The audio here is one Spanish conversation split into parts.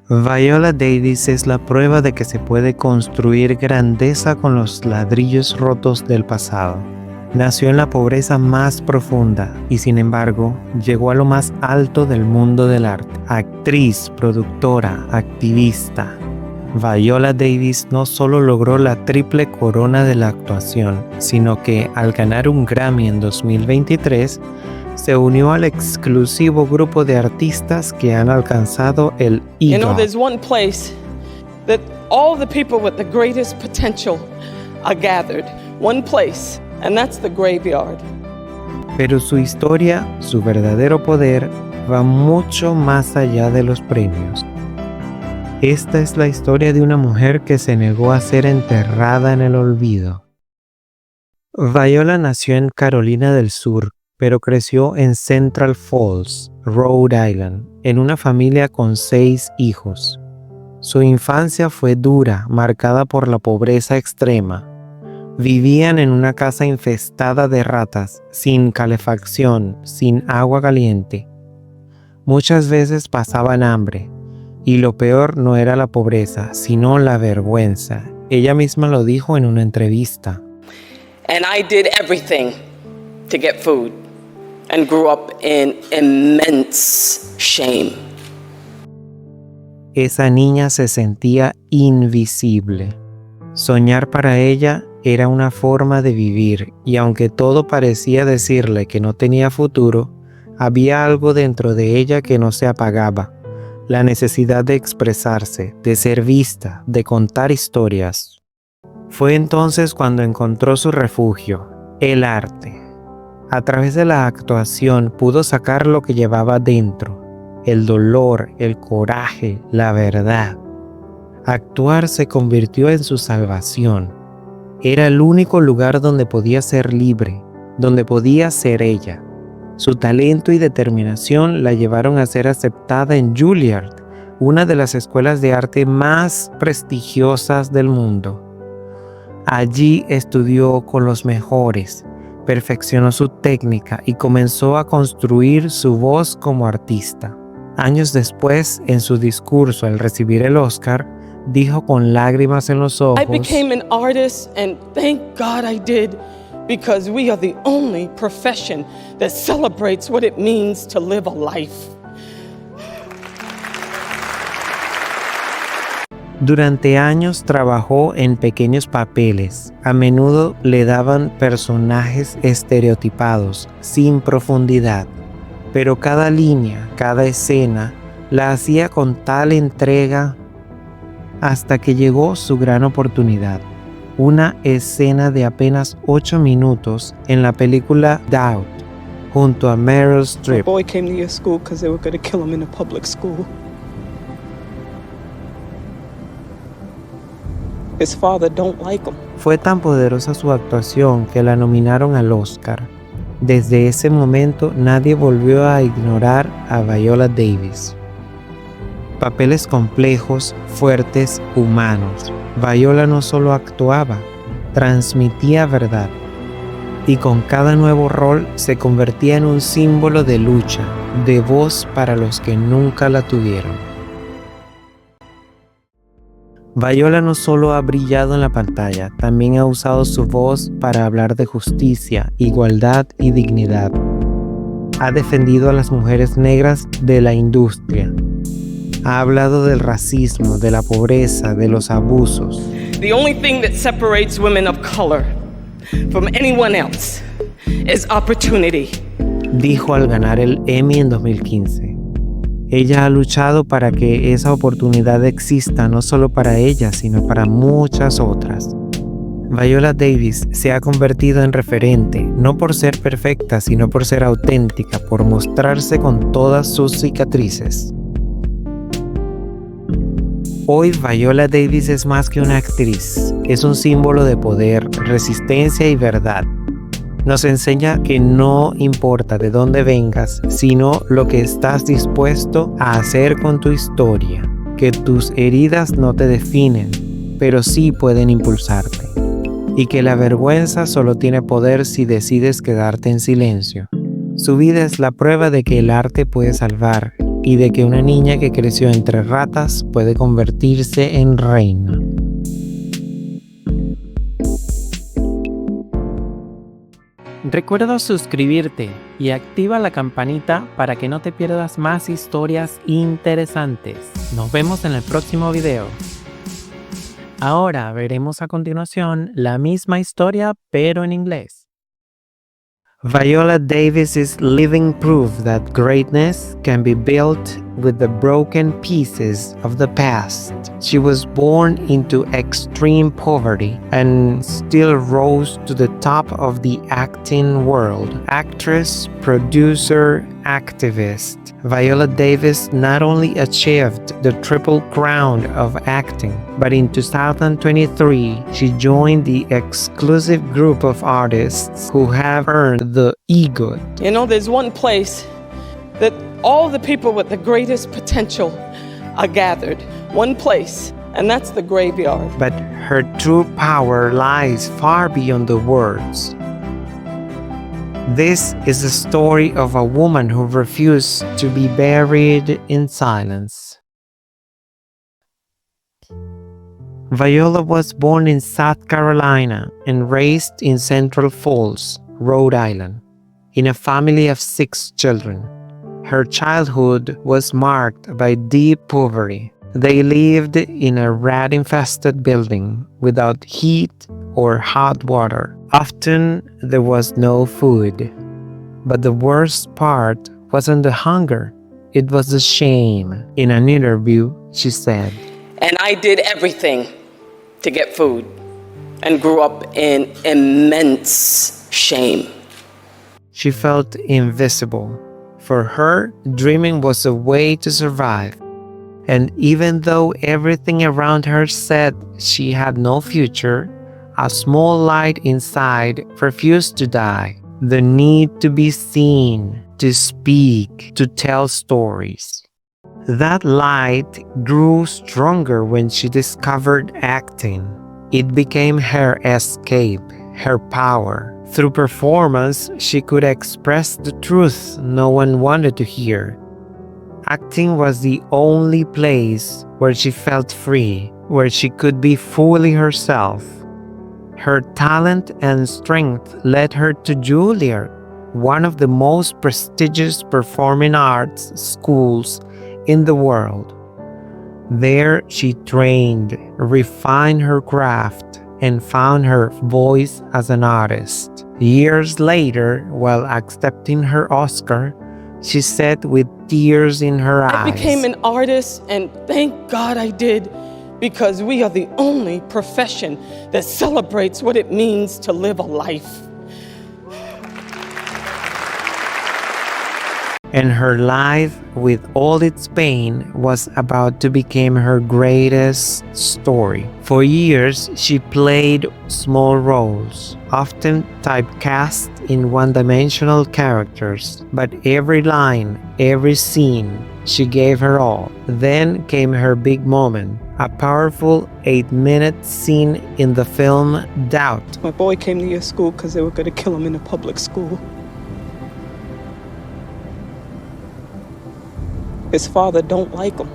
Viola Davis es la prueba de que se puede construir grandeza con los ladrillos rotos del pasado. Nació en la pobreza más profunda y, sin embargo, llegó a lo más alto del mundo del arte. Actriz, productora, activista. Viola Davis no solo logró la triple corona de la actuación, sino que, al ganar un Grammy en 2023, se unió al exclusivo grupo de artistas que han alcanzado el I. There's one place that all the people with the greatest potential are gathered. One place, and that's the graveyard. Pero su historia, su verdadero poder, va mucho más allá de los premios. Esta es la historia de una mujer que se negó a ser enterrada en el olvido. Viola nació en Carolina del Sur, pero creció en Central Falls, Rhode Island, en una familia con 6 hijos. Su infancia fue dura, marcada por la pobreza extrema. Vivían en una casa infestada de ratas, sin calefacción, sin agua caliente. Muchas veces pasaban hambre, y lo peor no era la pobreza, sino la vergüenza. Ella misma lo dijo en una entrevista. And I did everything to get food. And grew up in immense shame. Esa niña se sentía invisible. Soñar para ella era una forma de vivir, y aunque todo parecía decirle que no tenía futuro, había algo dentro de ella que no se apagaba. La necesidad de expresarse, de ser vista, de contar historias. Fue entonces cuando encontró su refugio, el arte. A través de la actuación pudo sacar lo que llevaba dentro, el dolor, el coraje, la verdad. Actuar se convirtió en su salvación. Era el único lugar donde podía ser libre, donde podía ser ella. Su talento y determinación la llevaron a ser aceptada en Juilliard, una de las escuelas de arte más prestigiosas del mundo. Allí estudió con los mejores. Perfeccionó su técnica y comenzó a construir su voz como artista. Años después, en su discurso al recibir el Oscar, dijo con lágrimas en los ojos: I became an artist, and thank God I did, because we are the only profession that celebrates what it means to live a life. Durante años trabajó en pequeños papeles. A menudo le daban personajes estereotipados, sin profundidad. Pero cada línea, cada escena, la hacía con tal entrega hasta que llegó su gran oportunidad. Una escena de apenas 8 minutos en la película Doubt, junto a Meryl Streep. The boy came to your school because they were going to kill him in a public school. His father don't like him. Fue tan poderosa su actuación que la nominaron al Oscar. Desde ese momento nadie volvió a ignorar a Viola Davis. Papeles complejos, fuertes, humanos. Viola no solo actuaba, transmitía verdad. Y con cada nuevo rol se convertía en un símbolo de lucha, de voz para los que nunca la tuvieron. Viola no solo ha brillado en la pantalla, también ha usado su voz para hablar de justicia, igualdad y dignidad. Ha defendido a las mujeres negras de la industria. Ha hablado del racismo, de la pobreza, de los abusos. The only thing that separates women of color from anyone else is opportunity. Dijo al ganar el Emmy en 2015. Ella ha luchado para que esa oportunidad exista no solo para ella, sino para muchas otras. Viola Davis se ha convertido en referente, no por ser perfecta, sino por ser auténtica, por mostrarse con todas sus cicatrices. Hoy Viola Davis es más que una actriz, es un símbolo de poder, resistencia y verdad. Nos enseña que no importa de dónde vengas, sino lo que estás dispuesto a hacer con tu historia, que tus heridas no te definen, pero sí pueden impulsarte, y que la vergüenza solo tiene poder si decides quedarte en silencio. Su vida es la prueba de que el arte puede salvar, y de que una niña que creció entre ratas puede convertirse en reina. Recuerda suscribirte y activa la campanita para que no te pierdas más historias interesantes. Nos vemos en el próximo video. Ahora veremos a continuación la misma historia pero en inglés. Viola Davis is living proof that greatness can be built with the broken pieces of the past. She was born into extreme poverty and still rose to the top of the acting world. Actress, producer, activist. Viola Davis not only achieved the triple crown of acting, but in 2023, she joined the exclusive group of artists who have earned the EGOT. You know, there's one place that all the people with the greatest potential are gathered. One place, and that's the graveyard. But her true power lies far beyond the words. This is the story of a woman who refused to be buried in silence. Viola was born in South Carolina and raised in Central Falls, Rhode Island, in a family of 6 children. Her childhood was marked by deep poverty. They lived in a rat-infested building without heat or hot water. Often there was no food. But the worst part wasn't the hunger, it was the shame. In an interview, she said, And I did everything to get food and grew up in immense shame. She felt invisible. For her, dreaming was a way to survive. And even though everything around her said she had no future, a small light inside refused to die. The need to be seen, to speak, to tell stories. That light grew stronger when she discovered acting. It became her escape, her power. Through performance, she could express the truth no one wanted to hear. Acting was the only place where she felt free, where she could be fully herself. Her talent and strength led her to Juilliard, one of the most prestigious performing arts schools in the world. There she trained, refined her craft, and found her voice as an artist. Years later, while accepting her Oscar, she said with tears in her eyes, I became an artist, and thank God I did, because we are the only profession that celebrates what it means to live a life. And her life, with all its pain, was about to become her greatest story. For years, she played small roles, often typecast in one-dimensional characters. But every line, every scene, she gave her all. Then came her big moment, a powerful 8-minute scene in the film Doubt. My boy came to your school because they were going to kill him in a public school. His father don't like him.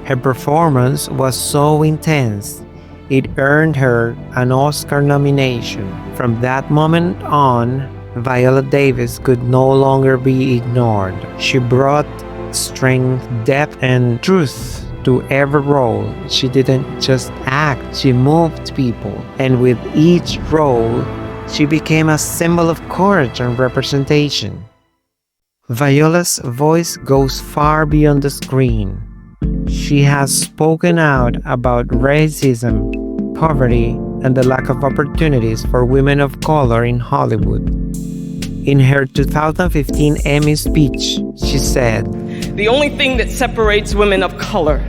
Her performance was so intense, it earned her an Oscar nomination. From that moment on, Viola Davis could no longer be ignored. She brought strength, depth, and truth to every role. She didn't just act, she moved people. And with each role, she became a symbol of courage and representation. Viola's voice goes far beyond the screen. She has spoken out about racism, poverty, and the lack of opportunities for women of color in Hollywood. In her 2015 Emmy speech, she said, The only thing that separates women of color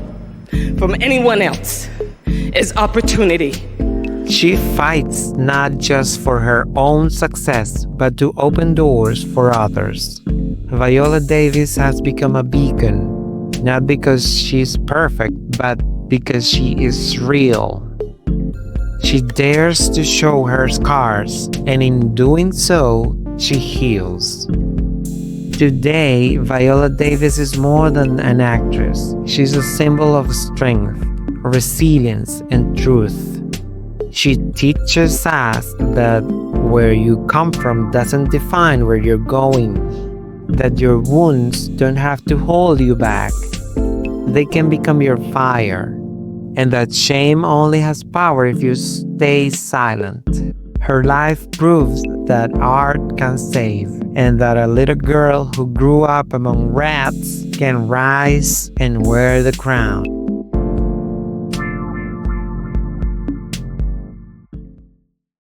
from anyone else is opportunity. She fights not just for her own success, but to open doors for others. Viola Davis has become a beacon, not because she's perfect, but because she is real. She dares to show her scars, and in doing so, she heals. Today, Viola Davis is more than an actress. She's a symbol of strength, resilience, and truth. She teaches us that where you come from doesn't define where you're going, that your wounds don't have to hold you back. They can become your fire, and that shame only has power if you stay silent. Her life proves that art can save, and that a little girl who grew up among rats can rise and wear the crown.